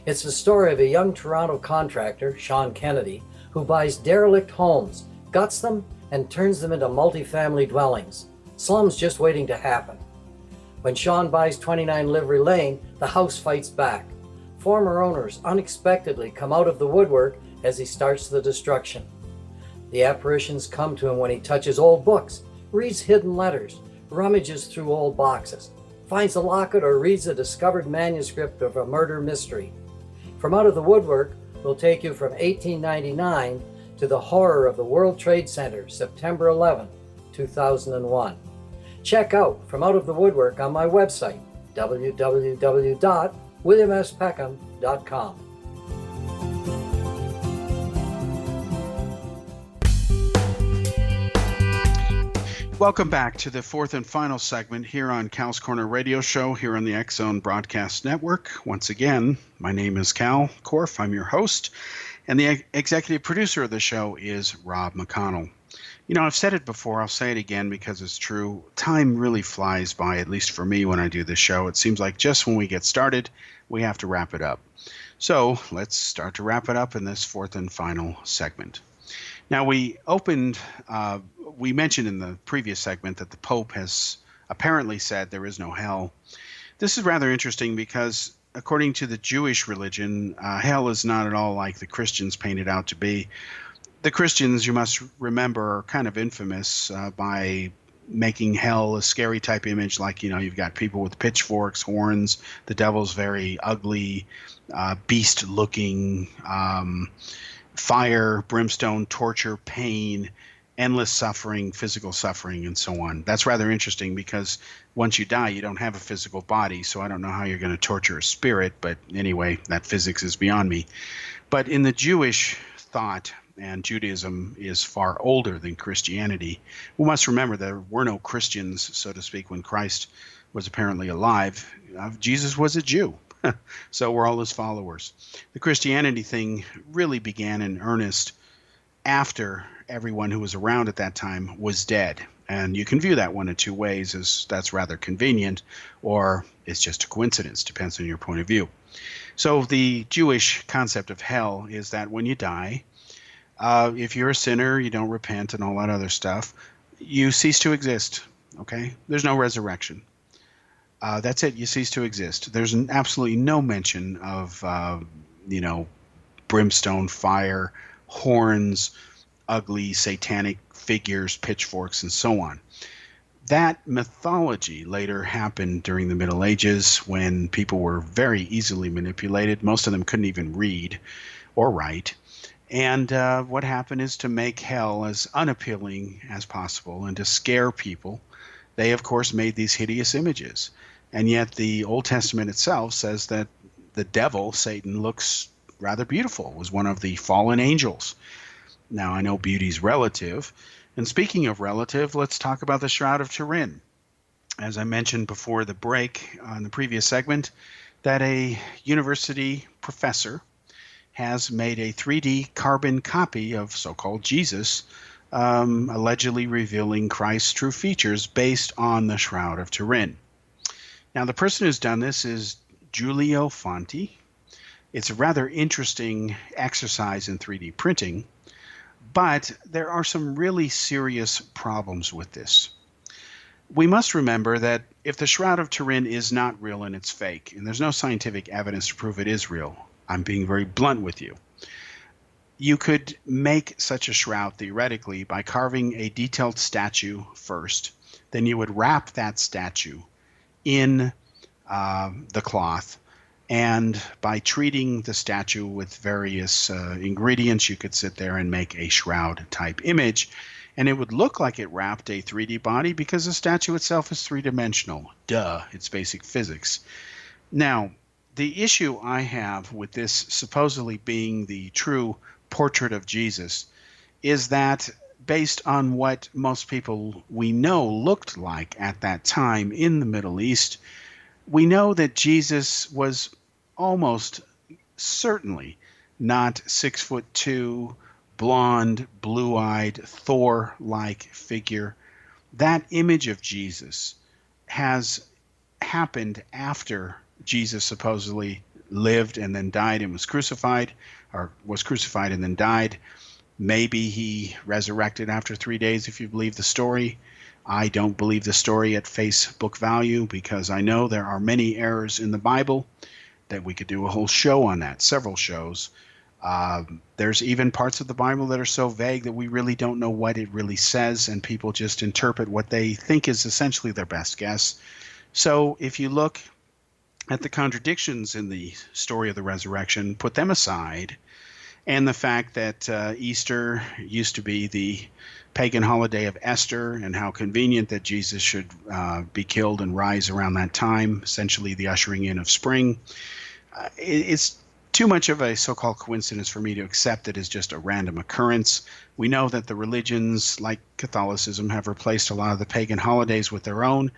F: It's the story of a young Toronto contractor, Sean Kennedy, who buys derelict homes, guts them, and turns them into multifamily dwellings. Slums just waiting to happen. When Sean buys 29 Livery Lane, the house fights back. Former owners unexpectedly come out of the woodwork as he starts the destruction. The apparitions come to him when he touches old books, reads hidden letters, rummages through old boxes, finds a locket, or reads a discovered manuscript of a murder mystery. From Out of the Woodwork will take you from 1899 to the horror of the World Trade Center, September 11, 2001. Check out From Out of the Woodwork on my website, www.williamspeckham.com.
A: Welcome back to the fourth and final segment here on Kal's Corner Radio Show here on the X-Zone Broadcast Network. Once again, my name is Kal Korff. I'm your host, and the executive producer of the show is Rob McConnell. You know, I've said it before. I'll say it again because it's true. Time really flies by, at least for me when I do this show. It seems like just when we get started, we have to wrap it up. So let's start to wrap it up in this fourth and final segment. Now, we mentioned in the previous segment that the Pope has apparently said there is no hell. This is rather interesting because according to the Jewish religion, hell is not at all like the Christians paint it out to be. The Christians, you must remember, are kind of infamous by making hell a scary type image, like, you know, you've got people with pitchforks, horns, the devil's very ugly, beast-looking, fire, brimstone, torture, pain, endless suffering, physical suffering, and so on. That's rather interesting because once you die, you don't have a physical body, so I don't know how you're going to torture a spirit, but anyway, that physics is beyond me. But in the Jewish thought, and Judaism is far older than Christianity, we must remember there were no Christians, so to speak, when Christ was apparently alive. Jesus was a Jew. So we're all his followers. The Christianity thing really began in earnest after everyone who was around at that time was dead. And you can view that one of two ways, as that's rather convenient, or it's just a coincidence, depends on your point of view. So the Jewish concept of hell is that when you die, if you're a sinner, you don't repent and all that other stuff, you cease to exist, okay? There's no resurrection. That's it. You cease to exist. There's absolutely no mention of, brimstone, fire, horns, ugly satanic figures, pitchforks, and so on. That mythology later happened during the Middle Ages when people were very easily manipulated. Most of them couldn't even read or write. And what happened is to make hell as unappealing as possible and to scare people. They, of course, made these hideous images. And yet the Old Testament itself says that the devil, Satan, looks rather beautiful, was one of the fallen angels. Now, I know beauty's relative. And speaking of relative, let's talk about the Shroud of Turin. As I mentioned before the break on the previous segment, that a university professor has made a 3D carbon copy of so-called Jesus, allegedly revealing Christ's true features based on the Shroud of Turin. Now, the person who's done this is Giulio Fanti. It's a rather interesting exercise in 3D printing, but there are some really serious problems with this. We must remember that if the Shroud of Turin is not real and it's fake, and there's no scientific evidence to prove it is real, I'm being very blunt with you. You could make such a shroud theoretically by carving a detailed statue first. Then you would wrap that statue in the cloth, and by treating the statue with various ingredients, you could sit there and make a shroud type image, and it would look like it wrapped a 3D body because the statue itself is three-dimensional. Duh, it's basic physics. Now, the issue I have with this supposedly being the true portrait of Jesus is that based on what most people we know looked like at that time in the Middle East, we know that Jesus was almost certainly not 6'2", blonde, blue-eyed, Thor-like figure. That image of Jesus has happened after Jesus supposedly lived and then died and was crucified, or was crucified and then died. Maybe he resurrected after 3 days if you believe the story. I don't believe the story at face book value because I know there are many errors in the Bible that we could do a whole show on that, several shows. There's even parts of the Bible that are so vague that we really don't know what it really says, and people just interpret what they think is essentially their best guess. So if you look at the contradictions in the story of the resurrection, put them aside, and the fact that Easter used to be the pagan holiday of Esther, and how convenient that Jesus should be killed and rise around that time, essentially the ushering in of spring. It's too much of a so-called coincidence for me to accept it as just a random occurrence. We know that the religions, like Catholicism, have replaced a lot of the pagan holidays with their own.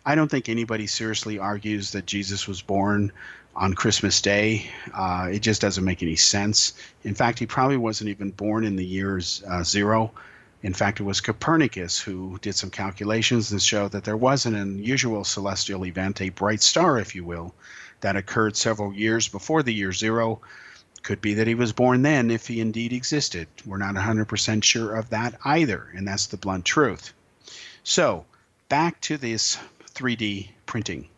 A: I don't think anybody seriously argues that Jesus was born on Christmas Day. It just doesn't make any sense. In fact, he probably wasn't even born in the year zero. In fact, it was Copernicus who did some calculations and showed that there was an unusual celestial event, a bright star, if you will, that occurred several years before the year zero. Could be that he was born then if he indeed existed. We're not 100% sure of that either, and that's the blunt truth. So, back to this 3D printing.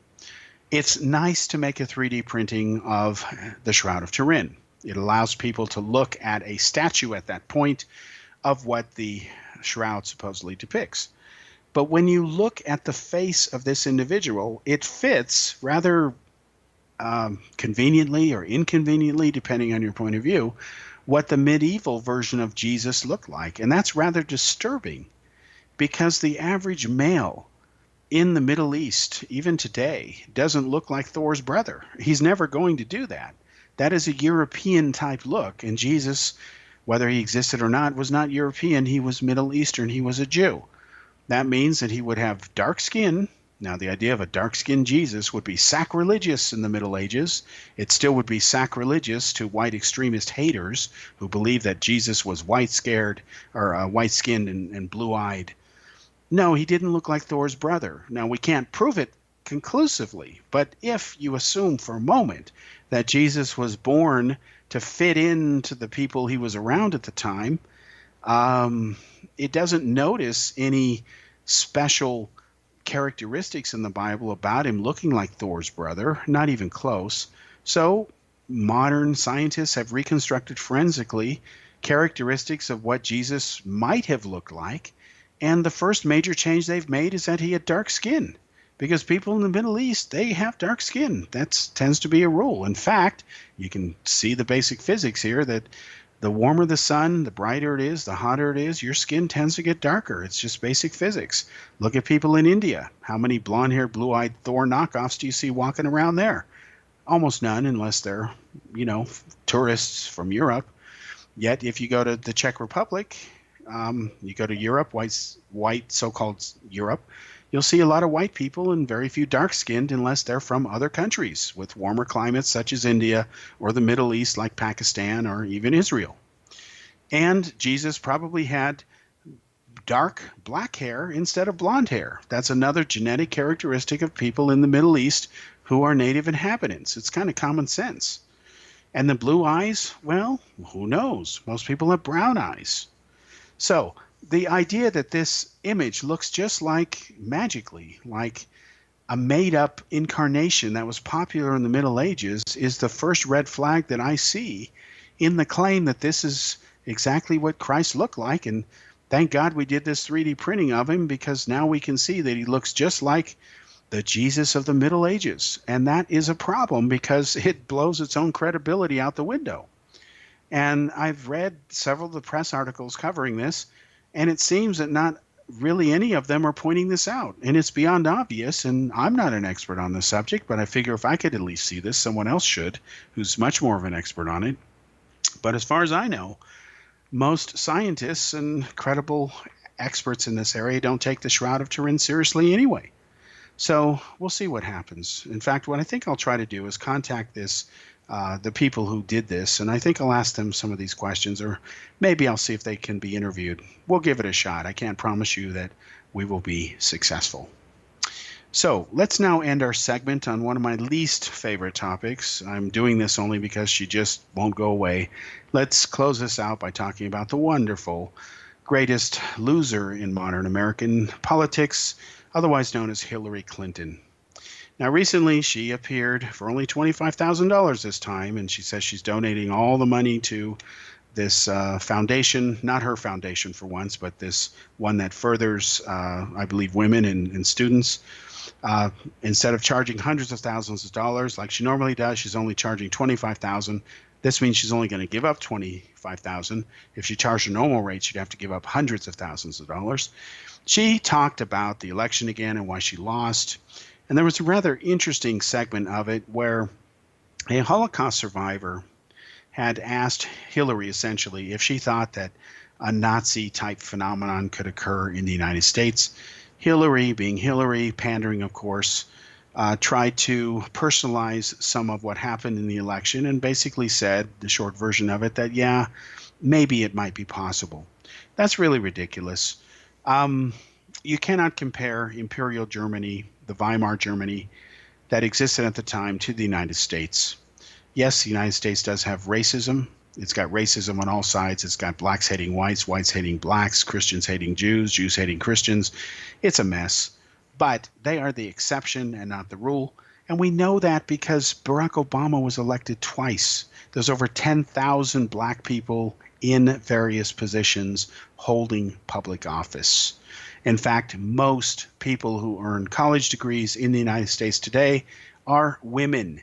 A: It's nice to make a 3D printing of the Shroud of Turin. It allows people to look at a statue at that point of what the shroud supposedly depicts. But when you look at the face of this individual, it fits rather conveniently or inconveniently, depending on your point of view, what the medieval version of Jesus looked like. And that's rather disturbing, because the average male in the Middle East, even today, doesn't look like Thor's brother. He's never going to do that. That is a European type look. And Jesus, whether he existed or not, was not European. He was Middle Eastern. He was a Jew. That means that he would have dark skin. Now, the idea of a dark-skinned Jesus would be sacrilegious in the Middle Ages. It still would be sacrilegious to white extremist haters who believe that Jesus was white-skinned and blue-eyed. No, he didn't look like Thor's brother. Now, we can't prove it conclusively, but if you assume for a moment that Jesus was born to fit into the people he was around at the time, it doesn't notice any special characteristics in the Bible about him looking like Thor's brother, not even close. So modern scientists have reconstructed forensically characteristics of what Jesus might have looked like, and the first major change they've made is that he had dark skin, because people in the Middle East, they have dark skin. That tends to be a rule. In fact, you can see the basic physics here that the warmer the sun, the brighter it is, the hotter it is, your skin tends to get darker. It's just basic physics. Look at people in India. How many blonde-haired, blue-eyed Thor knockoffs do you see walking around there? Almost none, unless they're, tourists from Europe. Yet, if you go to the Czech Republic, you go to Europe, white so-called Europe, you'll see a lot of white people and very few dark-skinned, unless they're from other countries with warmer climates such as India or the Middle East like Pakistan or even Israel. And Jesus probably had dark black hair instead of blonde hair. That's another genetic characteristic of people in the Middle East who are native inhabitants. It's kind of common sense. And the blue eyes, well, who knows? Most people have brown eyes. So the idea that this image looks just magically like a made-up incarnation that was popular in the Middle Ages is the first red flag that I see in the claim that this is exactly what Christ looked like. And thank God we did this 3D printing of him, because now we can see that he looks just like the Jesus of the Middle Ages. And that is a problem, because it blows its own credibility out the window. And I've read several of the press articles covering this, and it seems that not really any of them are pointing this out. And it's beyond obvious, and I'm not an expert on the subject, but I figure if I could at least see this, someone else should, who's much more of an expert on it. But as far as I know, most scientists and credible experts in this area don't take the Shroud of Turin seriously anyway. So we'll see what happens. In fact, what I think I'll try to do is contact the people who did this, and I think I'll ask them some of these questions, or maybe I'll see if they can be interviewed. We'll give it a shot. I can't promise you that we will be successful. So let's now end our segment on one of my least favorite topics. I'm doing this only because she just won't go away. Let's close this out by talking about the wonderful, greatest loser in modern American politics, otherwise known as Hillary Clinton. Now, recently, she appeared for only $25,000 this time, and she says she's donating all the money to this foundation, not her foundation for once, but this one that furthers, I believe, women and students. Instead of charging hundreds of thousands of dollars like she normally does, she's only charging $25,000. This means she's only going to give up $25,000. If she charged a normal rate, she'd have to give up hundreds of thousands of dollars. She talked about the election again and why she lost. And there was a rather interesting segment of it where a Holocaust survivor had asked Hillary essentially if she thought that a Nazi-type phenomenon could occur in the United States. Hillary, being Hillary, pandering, of course, tried to personalize some of what happened in the election and basically said, the short version of it, that, yeah, maybe it might be possible. That's really ridiculous. You cannot compare Imperial Germany, the Weimar Germany that existed at the time, to the United States. Yes, the United States does have racism. It's got racism on all sides. It's got blacks hating whites, whites hating blacks, Christians hating Jews, Jews hating Christians. It's a mess. But they are the exception and not the rule. And we know that because Barack Obama was elected twice. There's over 10,000 black people in various positions holding public office. In fact, most people who earn college degrees in the United States today are women.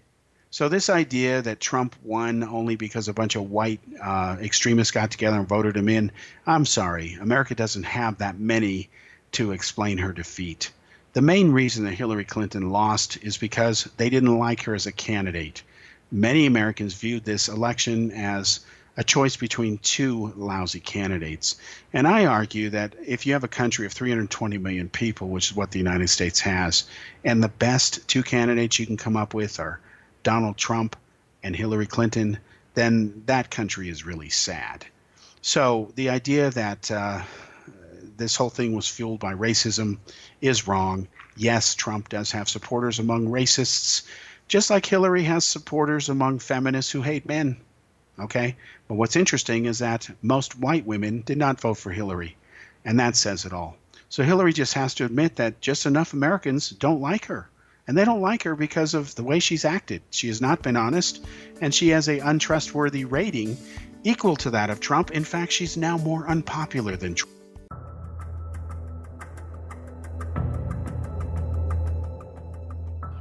A: So this idea that Trump won only because a bunch of white extremists got together and voted him in, I'm sorry, America doesn't have that many to explain her defeat. The main reason that Hillary Clinton lost is because they didn't like her as a candidate. Many Americans viewed this election as a choice between two lousy candidates. And I argue that if you have a country of 320 million people, which is what the United States has, and the best two candidates you can come up with are Donald Trump and Hillary Clinton, then that country is really sad. So the idea that this whole thing was fueled by racism is wrong. Yes, Trump does have supporters among racists, just like Hillary has supporters among feminists who hate men. Okay? But what's interesting is that most white women did not vote for Hillary, and that says it all. So Hillary just has to admit that just enough Americans don't like her. And they don't like her because of the way she's acted. She has not been honest, and she has an untrustworthy rating equal to that of Trump. In fact, she's now more unpopular than Trump.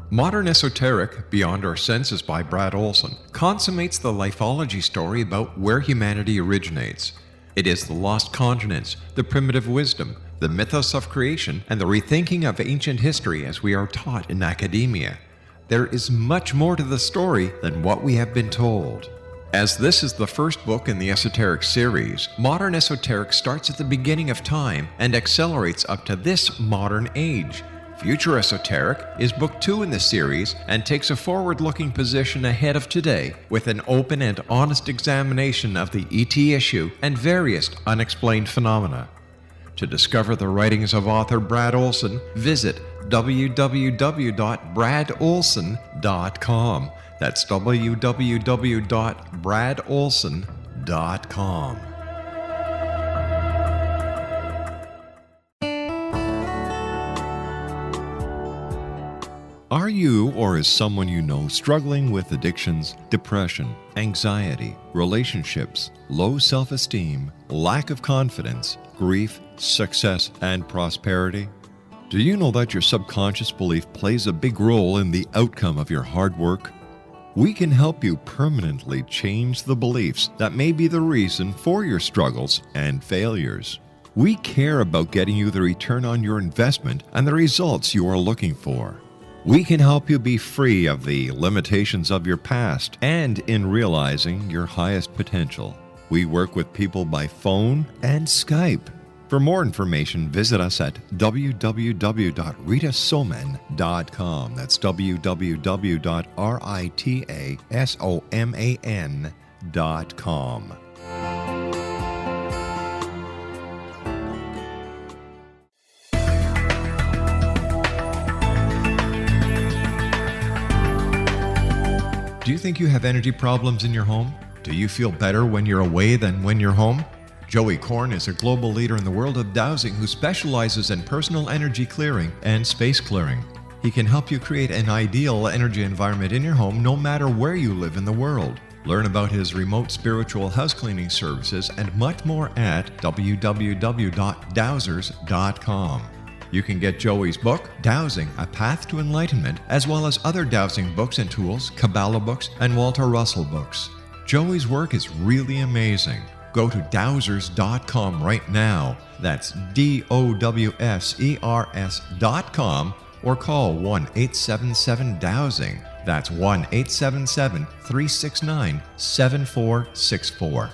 B: Modern Esoteric, Beyond Our Senses by Brad Olson, consummates the lifeology story about where humanity originates. It is the lost continents, the primitive wisdom, the mythos of creation, and the rethinking of ancient history as we are taught in academia. There is much more to the story than what we have been told. As this is the first book in the Esoteric series, Modern Esoteric starts at the beginning of time and accelerates up to this modern age. Future Esoteric is book 2 in the series and takes a forward-looking position ahead of today with an open and honest examination of the ET issue and various unexplained phenomena. To discover the writings of author Brad Olson, visit www.bradolson.com. That's www.bradolson.com. Are you or is someone you know struggling with addictions, depression, anxiety, relationships, low self-esteem, lack of confidence, grief, success, and prosperity? Do you know that your subconscious belief plays a big role in the outcome of your hard work? We can help you permanently change the beliefs that may be the reason for your struggles and failures. We care about getting you the return on your investment and the results you are looking for. We can help you be free of the limitations of your past and in realizing your highest potential. We work with people by phone and Skype. For more information, visit us at www.ritasoman.com. That's www.ritasoman.com. Do you think you have energy problems in your home? Do you feel better when you're away than when you're home? Joey Korn is a global leader in the world of dowsing who specializes in personal energy clearing and space clearing. He can help you create an ideal energy environment in your home no matter where you live in the world. Learn about his remote spiritual house cleaning services and much more at www.dowsers.com. You can get Joey's book, Dowsing, A Path to Enlightenment, as well as other dowsing books and tools, Kabbalah books, and Walter Russell books. Joey's work is really amazing. Go to dowsers.com right now. That's DOWSERS.com or call 1-877-DOWSING. That's 1-877-369-7464.